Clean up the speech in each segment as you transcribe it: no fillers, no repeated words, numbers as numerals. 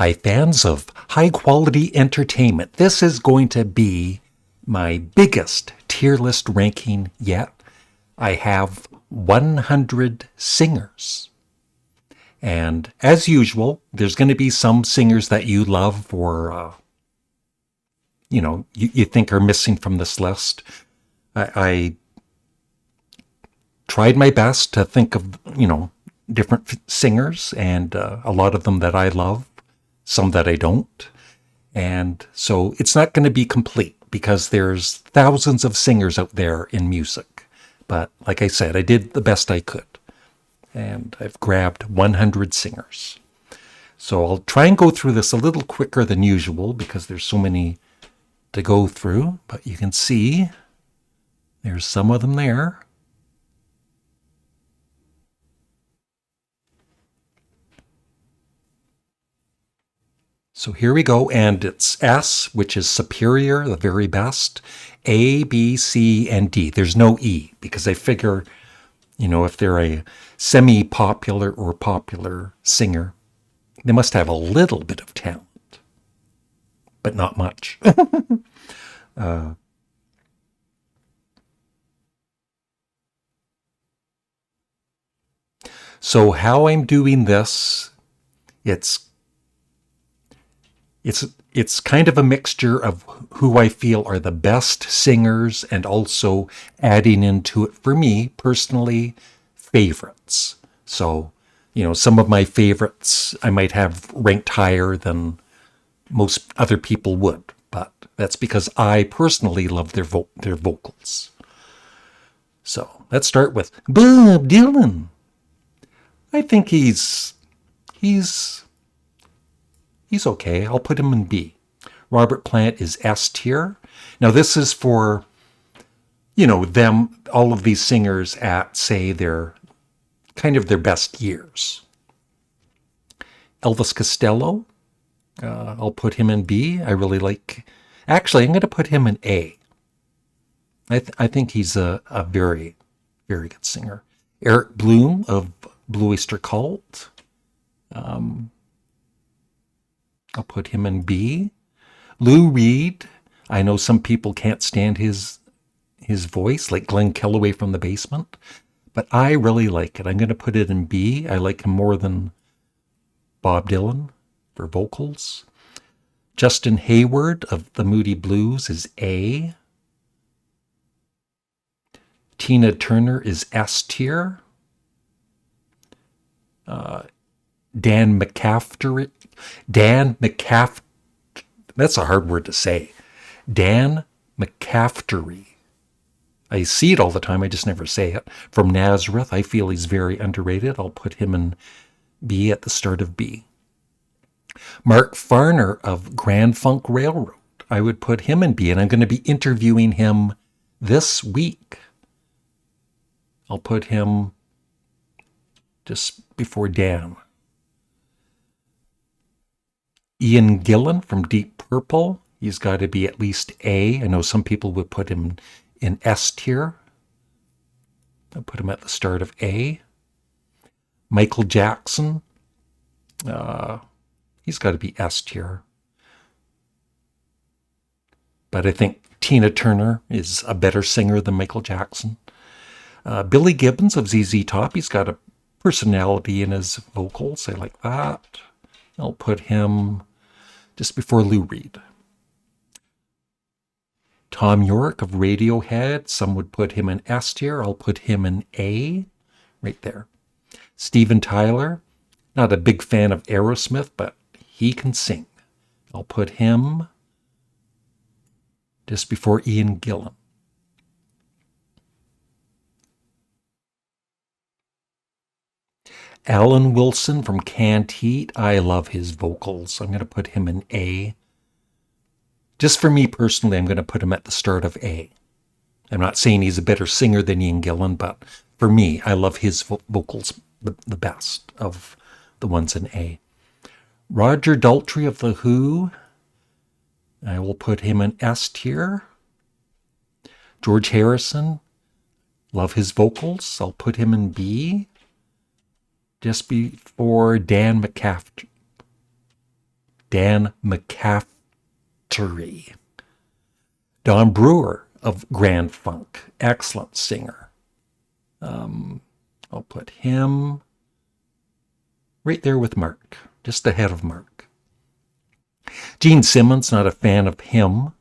Hi, fans of high-quality entertainment. This is going to be my biggest tier list ranking yet. I have 100 singers. And as usual, there's going to be some singers that you love or, you think are missing from this list. I tried my best to think of, different singers, and a lot of them that I love, some that I don't. And so it's not going to be complete because there's thousands of singers out there in music. But like I said, I did the best I could. And I've grabbed 100 singers. So I'll try and go through this a little quicker than usual because there's so many to go through. But you can see there's some of them there. So here we go, and it's S, which is superior, the very best, A, B, C, and D. There's no E, because I figure, if they're a semi-popular or popular singer, they must have a little bit of talent, but not much. So how I'm doing this, it's kind of a mixture of who I feel are the best singers and also adding into it, for me personally, favorites. So, some of my favorites I might have ranked higher than most other people would, but that's because I personally love their vocals. So let's start with Bob Dylan. I think he's okay. I'll put him in B. Robert Plant is S tier. Now this is for, them, all of these singers at, say, their best years. Elvis Costello, I'll put him in B. I really like, actually, I'm going to put him in A. I think he's a very, very good singer. Eric Bloom of Blue Oyster Cult. I'll put him in B. Lou Reed, I know some people can't stand his voice, like Glenn Kellaway from The Basement, but I really like it. I'm going to put it in B. I like him more than Bob Dylan for vocals. Justin Hayward of the Moody Blues is A. Tina Turner is S tier. Dan McCafferty, that's a hard word to say. Dan McCafferty. I see it all the time, I just never say it. From Nazareth, I feel he's very underrated. I'll put him in B at the start of B. Mark Farner of Grand Funk Railroad. I would put him in B, and I'm going to be interviewing him this week. I'll put him just before Dan. Ian Gillan from Deep Purple. He's got to be at least A. I know some people would put him in S tier. I'll put him at the start of A. Michael Jackson. He's got to be S tier. But I think Tina Turner is a better singer than Michael Jackson. Billy Gibbons of ZZ Top. He's got a personality in his vocals. I like that. I'll put him just before Lou Reed. Tom York of Radiohead. Some would put him in S tier. I'll put him in A, right there. Steven Tyler. Not a big fan of Aerosmith, but he can sing. I'll put him just before Ian Gillan. Alan Wilson from Canned Heat. I love his vocals. I'm going to put him in A. Just for me personally, I'm going to put him at the start of A. I'm not saying he's a better singer than Ian Gillan, but for me, I love his vocals the best of the ones in A. Roger Daltrey of The Who. I will put him in S tier. George Harrison. Love his vocals. I'll put him in B. Just before Dan McCafferty. Dan McCafferty. Don Brewer of Grand Funk, excellent singer. I'll put him right there with Mark, just ahead of Mark. Gene Simmons, not a fan of him,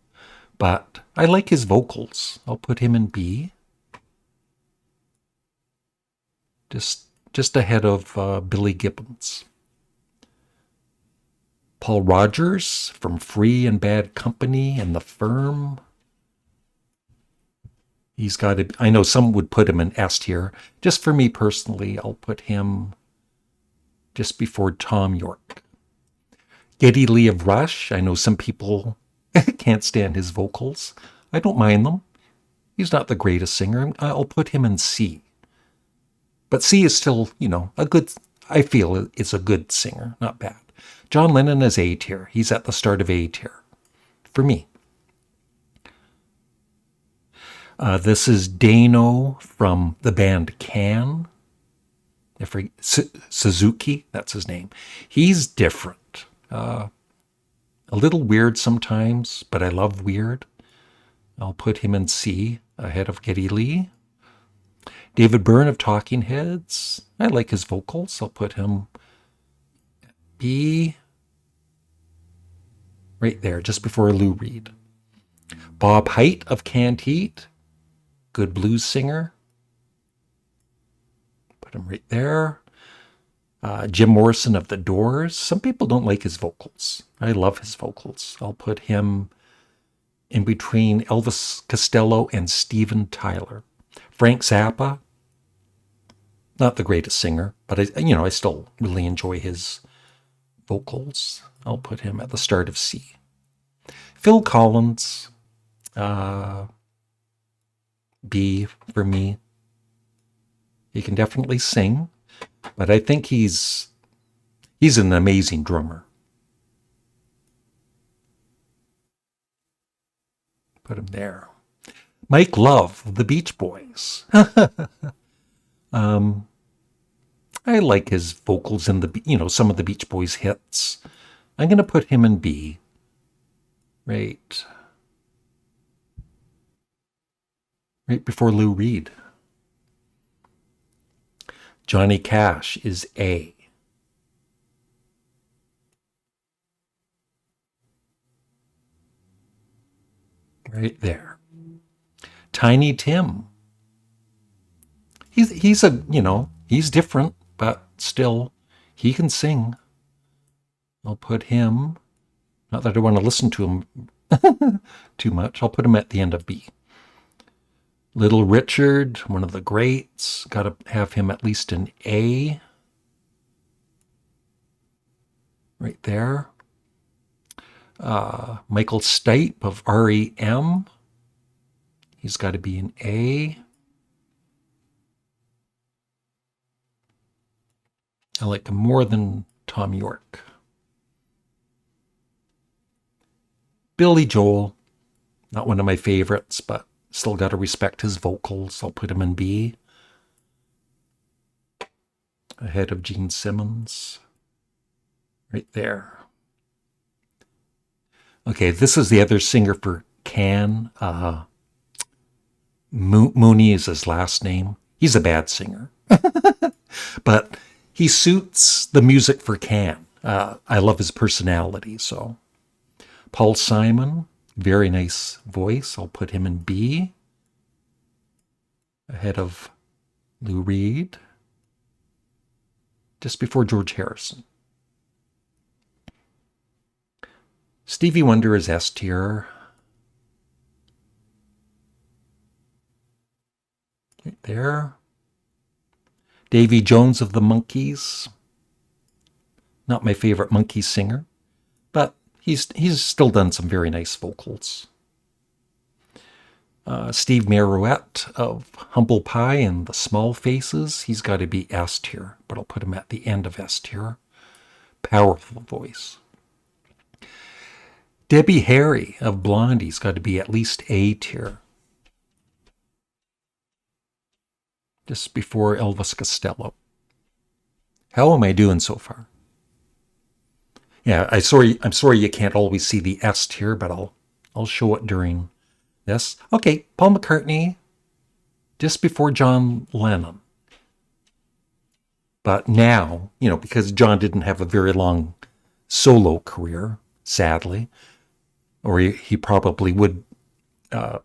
but I like his vocals. I'll put him in B. Just ahead of Billy Gibbons. Paul Rogers from Free and Bad Company and The Firm. He's got to, I know some would put him in S tier. Just for me personally, I'll put him just before Tom York. Geddy Lee of Rush. I know some people can't stand his vocals. I don't mind them. He's not the greatest singer. I'll put him in C. But C is still, a good, I feel it's a good singer, not bad. John Lennon is A tier. He's at the start of A tier for me. This is Dano from the band Can. Suzuki, that's his name. He's different. A little weird sometimes, but I love weird. I'll put him in C, ahead of Geddy Lee. David Byrne of Talking Heads. I like his vocals. I'll put him at B. Right there, just before Lou Reed. Bob Haidt of Canned Heat. Good blues singer. Put him right there. Jim Morrison of The Doors. Some people don't like his vocals. I love his vocals. I'll put him in between Elvis Costello and Steven Tyler. Frank Zappa. Not the greatest singer, but I still really enjoy his vocals. I'll put him at the start of C. Phil Collins. B for me. He can definitely sing, but I think he's an amazing drummer. Put him there. Mike Love of the Beach Boys. I like his vocals in the, some of the Beach Boys hits. I'm going to put him in B. Right before Lou Reed. Johnny Cash is A. Right there. Tiny Tim. He's he's different, but still, he can sing. I'll put him, not that I want to listen to him too much, I'll put him at the end of B. Little Richard, one of the greats, got to have him at least an A. Right there. Michael Stipe of REM. He's got to be an A. I like him more than Tom York. Billy Joel, not one of my favorites, but still got to respect his vocals. I'll put him in B. Ahead of Gene Simmons. Right there. Okay, this is the other singer for Can. Mooney is his last name. He's a bad singer. But he suits the music for Can. I love his personality, so. Paul Simon, very nice voice. I'll put him in B. Ahead of Lou Reed. Just before George Harrison. Stevie Wonder is S tier. Right there. Davy Jones of the Monkees. Not my favorite Monkees singer, but he's still done some very nice vocals. Steve Marouette of Humble Pie and the Small Faces. He's got to be S tier, but I'll put him at the end of S tier. Powerful voice. Debbie Harry of Blondie's got to be at least A tier. Just before Elvis Costello. How am I doing so far? Yeah, I'm sorry you can't always see the S tier, but I'll show it during this. Okay, Paul McCartney, just before John Lennon. But now, because John didn't have a very long solo career, sadly, or he probably would. Uh,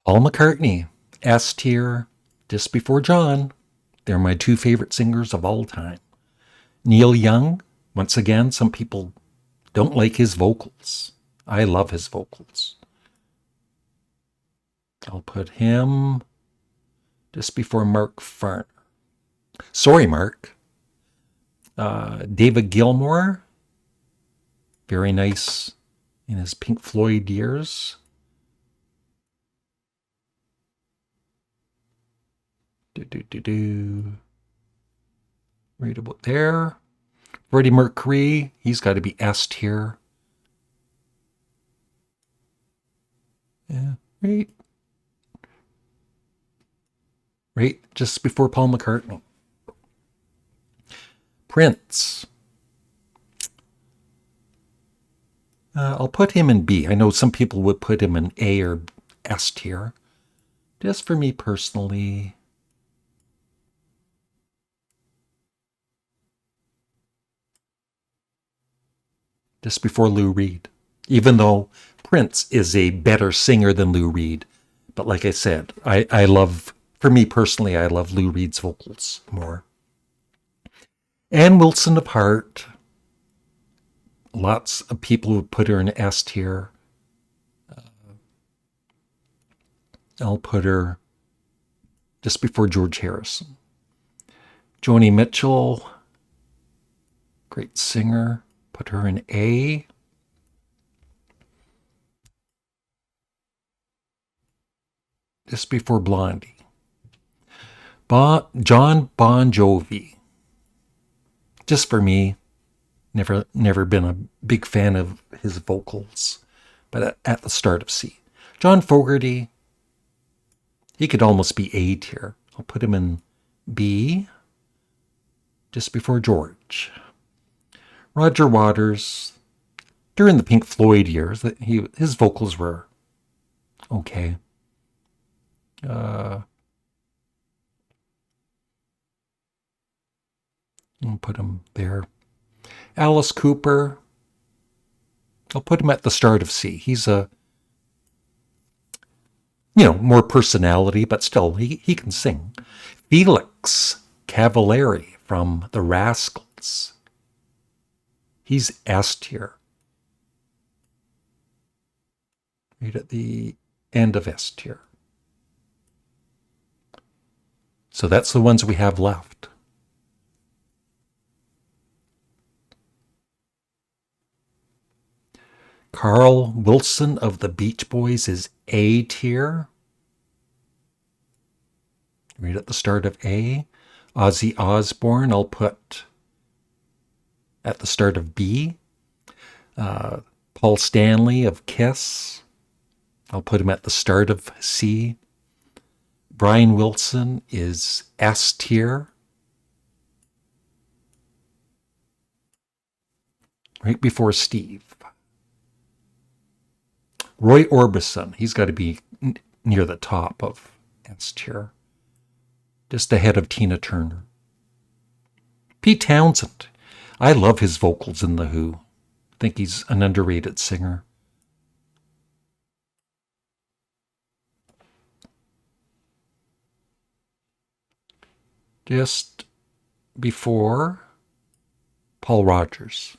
Paul McCartney, S tier, just before John. They're my two favorite singers of all time. Neil Young, once again, some people don't like his vocals. I love his vocals. I'll put him just before Mark Farner. Sorry, Mark. David Gilmour, very nice in his Pink Floyd years. Right about there. Freddie Mercury, he's got to be S tier. Yeah, right. Right, just before Paul McCartney. Prince. I'll put him in B. I know some people would put him in A or S tier. Just for me personally. Just before Lou Reed. Even though Prince is a better singer than Lou Reed. But like I said, I love, for me personally, I love Lou Reed's vocals more. Ann Wilson of Heart. Lots of people would put her in S tier. I'll put her just before George Harrison. Joni Mitchell, great singer. Put her in A. Just before Blondie. John Bon Jovi. Just for me, never been a big fan of his vocals, but at the start of C. John Fogerty, he could almost be A tier. I'll put him in B, just before George. Roger Waters, during the Pink Floyd years, his vocals were okay. I'll put him there. Alice Cooper, I'll put him at the start of C. He's more personality, but still, he can sing. Felix Cavallari from the Rascals. He's S tier. Right at the end of S tier. So that's the ones we have left. Carl Wilson of the Beach Boys is A tier. Right at the start of A. Ozzy Osbourne, I'll put at the start of B. Paul Stanley of Kiss, I'll put him at the start of C. Brian Wilson is S tier. Right before Steve. Roy Orbison, he's got to be near the top of S tier. Just ahead of Tina Turner. Pete Townsend, I love his vocals in The Who. I think he's an underrated singer. Just before Paul Rogers.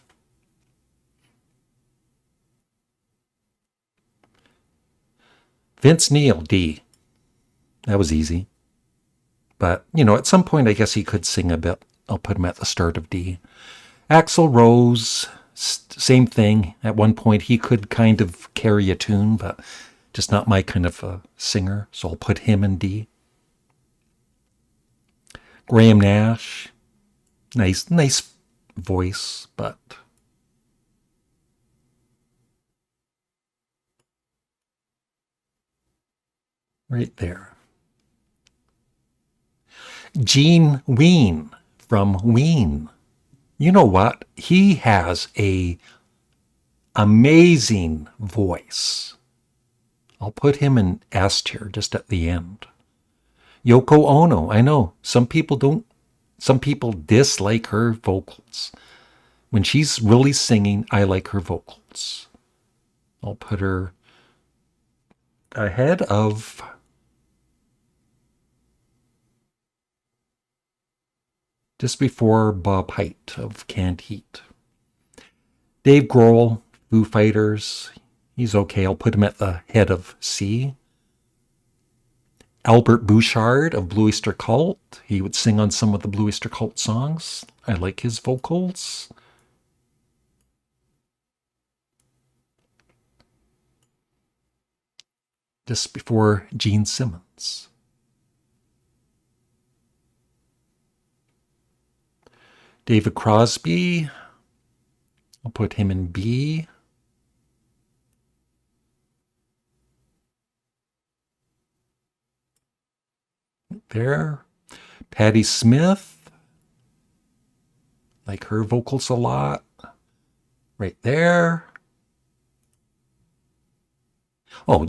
Vince Neil, D. That was easy. But, at some point, I guess he could sing a bit. I'll put him at the start of D. Axl Rose, same thing. At one point, he could kind of carry a tune, but just not my kind of singer. So I'll put him in D. Graham Nash, nice voice, but right there. Gene Ween from Ween. You know what? He has a amazing voice. I'll put him in S tier just at the end. Yoko Ono, I know some people dislike her vocals. When she's really singing, I like her vocals. I'll put her ahead of just before Bob Height of Canned Heat. Dave Grohl, Foo Fighters, he's okay. I'll put him at the head of C. Albert Bouchard of Blue Oyster Cult. He would sing on some of the Blue Oyster Cult songs. I like his vocals. Just before Gene Simmons. David Crosby, I'll put him in B. There. Patti Smith, like her vocals a lot. Right there. Oh,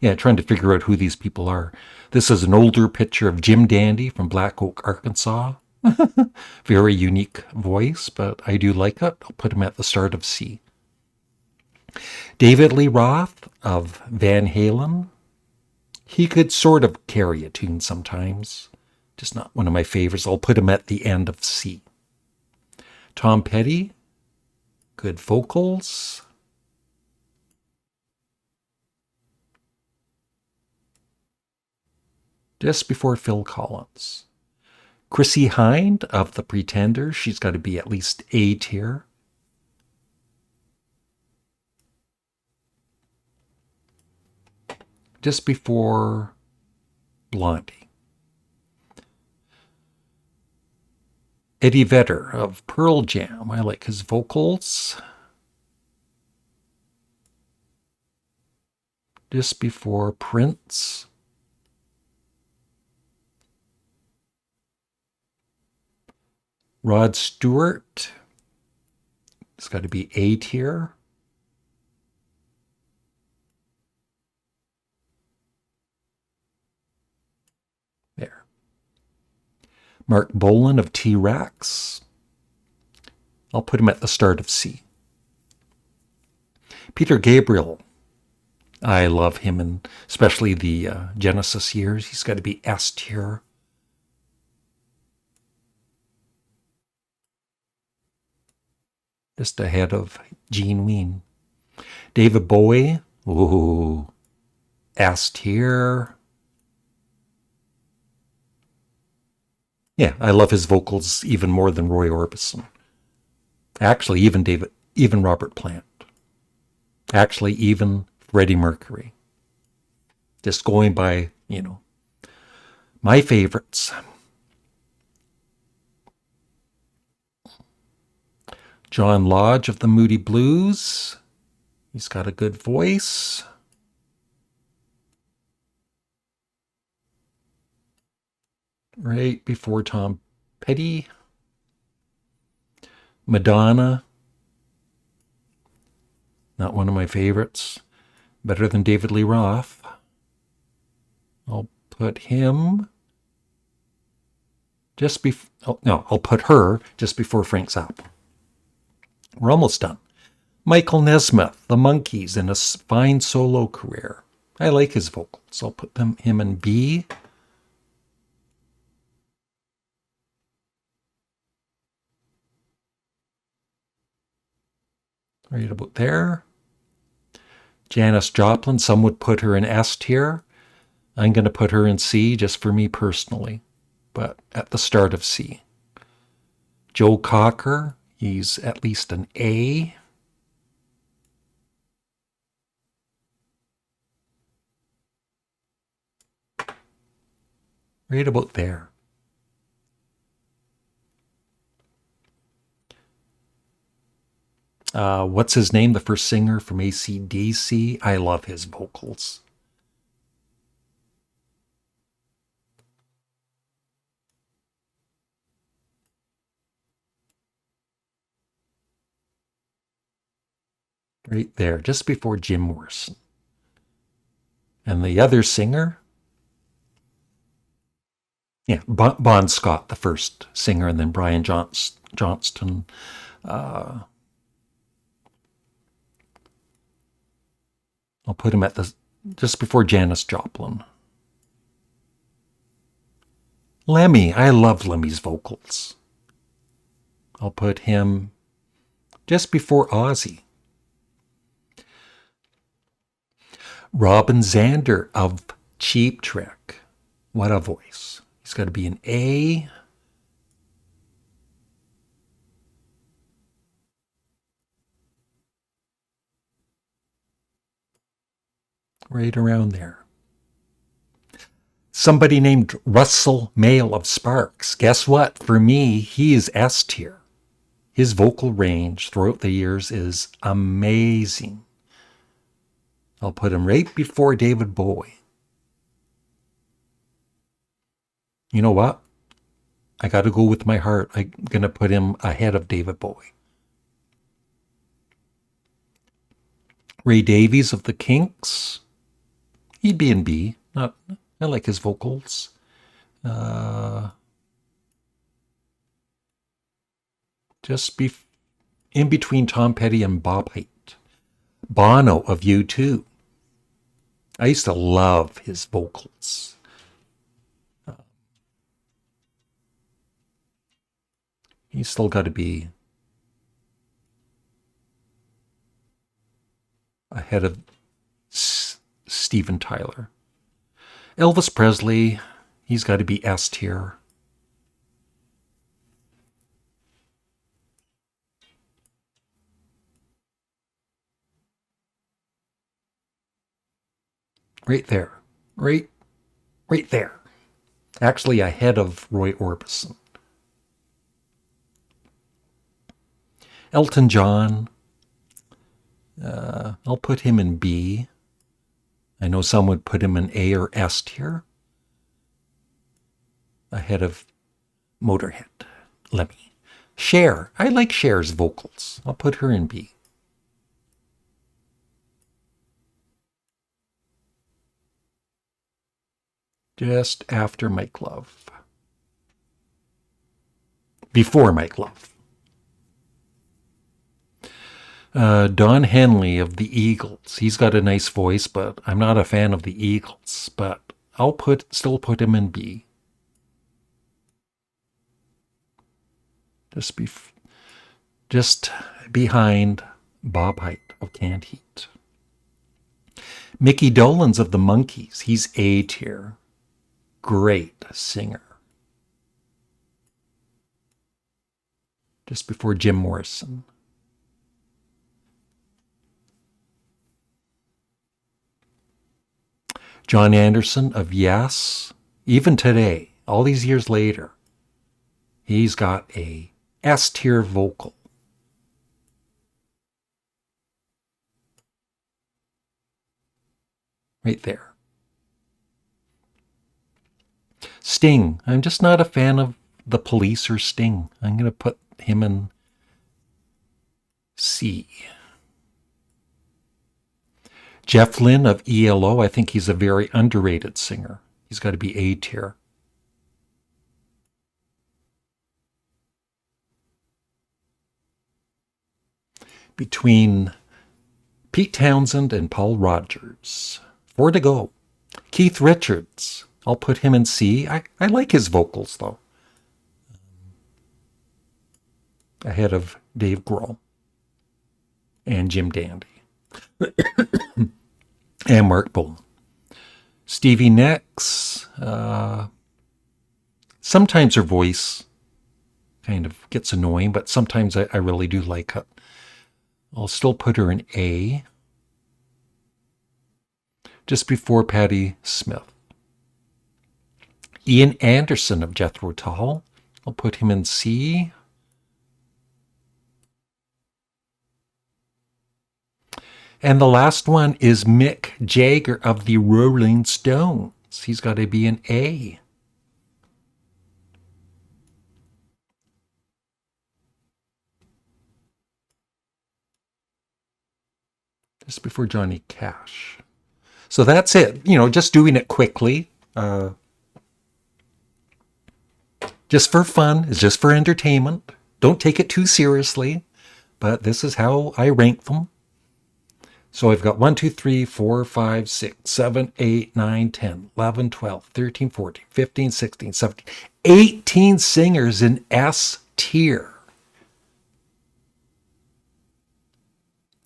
yeah, trying to figure out who these people are. This is an older picture of Jim Dandy from Black Oak, Arkansas. Very unique voice, but I do like it. I'll put him at the start of C. David Lee Roth of Van Halen. He could sort of carry a tune sometimes. Just not one of my favorites. I'll put him at the end of C. Tom Petty. Good vocals. Just before Phil Collins. Chrissie Hynde of The Pretenders. She's got to be at least A tier. Just before Blondie. Eddie Vedder of Pearl Jam. I like his vocals. Just before Prince. Rod Stewart. It's got to be A tier. There. Mark Bolan of T-Rex. I'll put him at the start of C. Peter Gabriel. I love him, and especially the Genesis years. He's got to be S tier. Just ahead of Gene Ween. David Bowie. Ooh. S tier. Yeah, I love his vocals even more than Roy Orbison. Actually, even Robert Plant. Actually, even Freddie Mercury. Just going by, my favorites. John Lodge of the Moody Blues. He's got a good voice. Right before Tom Petty. Madonna. Not one of my favorites. Better than David Lee Roth. I'll put him just before... Oh, no, I'll put her just before Frank Zappa. We're almost done. Michael Nesmith, The Monkees, in a fine solo career. I like his vocals. I'll put him in B. Right about there. Janis Joplin, some would put her in S tier. I'm going to put her in C just for me personally, but at the start of C. Joe Cocker, he's at least an A. Right about there. What's his name? The first singer from AC/DC. I love his vocals. right there, just before Jim Morrison. And the other singer, yeah, Bon Scott, the first singer, and then Brian Johnston. I'll put him at the just before Janis Joplin. Lemmy, I love Lemmy's vocals. I'll put him just before Ozzy. Robin Zander of Cheap Trick. What a voice. He's got to be an A. Right around there. Somebody named Russell Mail of Sparks. Guess what? For me, he is S tier. His vocal range throughout the years is amazing. I'll put him right before David Bowie. You know what? I got to go with my heart. I'm going to put him ahead of David Bowie. Ray Davies of the Kinks. He'd be in B. I like his vocals. Just in between Tom Petty and Bob Haight. Bono of U2. I used to love his vocals. He's still got to be ahead of Steven Tyler. Elvis Presley, he's got to be S tier. Right there. Right there. Actually ahead of Roy Orbison. Elton John, I'll put him in B. I know some would put him in A or S tier. Ahead of Motorhead, Lemmy. Cher, I like Cher's vocals. I'll put her in B. Just after Mike Love. Before Mike Love. Don Henley of the Eagles. He's got a nice voice, but I'm not a fan of the Eagles. But I'll still put him in B. Just behind Bob Haight of Canned Heat. Mickey Dolenz of the Monkees. He's A tier. Great singer. Just before Jim Morrison. John Anderson of Yes. Even today, all these years later, he's got a S tier vocal. Right there. Sting. I'm just not a fan of the Police or Sting. I'm going to put him in C. Jeff Lynne of ELO. I think he's a very underrated singer. He's got to be A tier. Between Pete Townsend and Paul Rodgers. 4 to go. Keith Richards. I'll put him in C. I like his vocals, though. Ahead of Dave Grohl and Jim Dandy. And Mark Bolan. Stevie Nicks. Sometimes her voice kind of gets annoying, but sometimes I really do like it. I'll still put her in A. Just before Patti Smith. Ian Anderson of Jethro Tull. I'll put him in C. And the last one is Mick Jagger of the Rolling Stones. He's got to be an A. just before Johnny Cash. So that's it. Just doing it quickly. Just for fun. It's just for entertainment. Don't take it too seriously. But this is how I rank them. So I've got 1, 2, 3, 4, 5, 6, 7, 8, 9, 10, 11, 12, 13, 14, 15, 16, 17, 18 singers in S tier.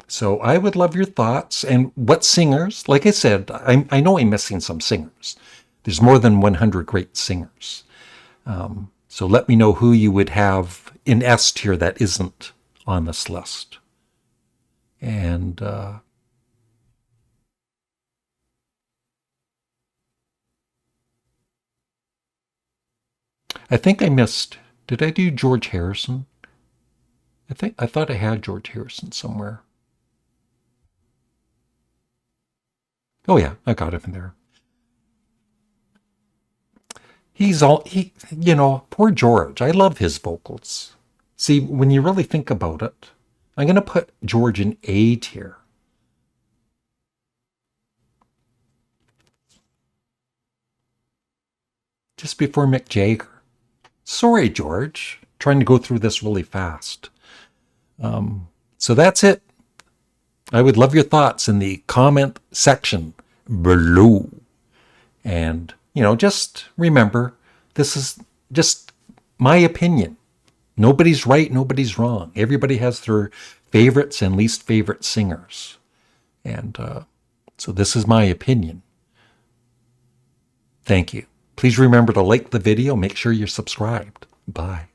So I would love your thoughts and what singers. Like I said, I know I'm missing some singers. There's more than 100 great singers. So let me know who you would have in S tier that isn't on this list. And I think I missed. Did I do George Harrison? I thought I had George Harrison somewhere. Oh yeah, I got him in there. Poor George. I love his vocals. See, when you really think about it, I'm going to put George in A tier. Just before Mick Jagger. Sorry, George. Trying to go through this really fast. So that's it. I would love your thoughts in the comment section below. And, just remember, this is just my opinion. Nobody's right, nobody's wrong. Everybody has their favorites and least favorite singers. And so this is my opinion. Thank you. Please remember to like the video. Make sure you're subscribed. Bye.